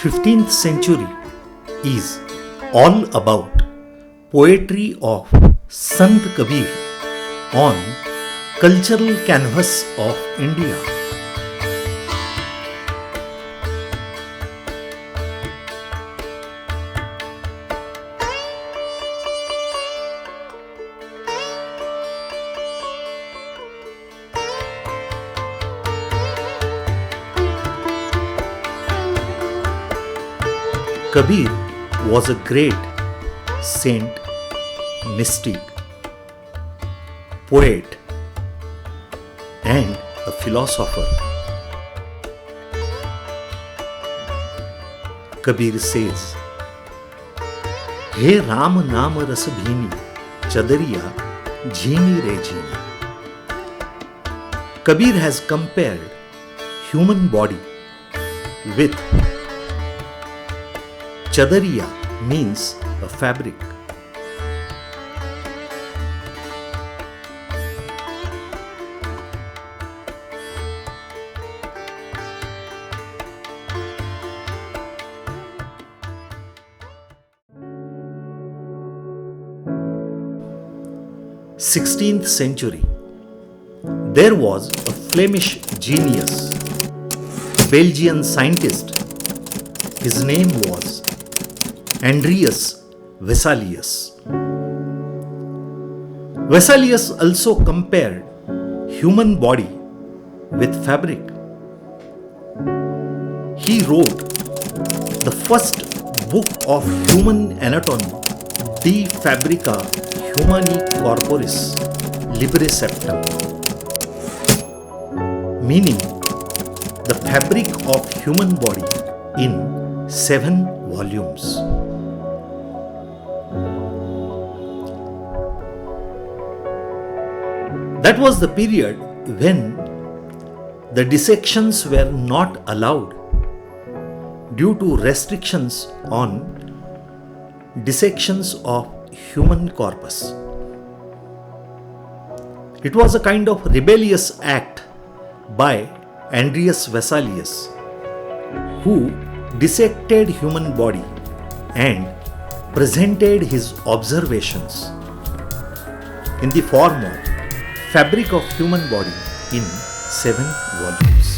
15th century is all about poetry of Sant Kabir on cultural canvas of India. Kabir was a great saint, mystic, poet, and a philosopher. Kabir says, "He Ram naam ras bhini, chadariya jheeni re jheeni." Kabir has compared human body with chadariya, means a fabric. Sixteenth century. There was a Flemish genius, Belgian scientist. His name was Andreas Vesalius. Vesalius also compared human body with fabric. He wrote the first book of human anatomy, De Fabrica Humani Corporis Libre Septem, meaning the fabric of human body, in 7 volumes. That was the period when the dissections were not allowed due to restrictions on dissections of human corpus. It was a kind of rebellious act by Andreas Vesalius, who dissected human body and presented his observations in the form of Fabric of Human Body in 7 volumes.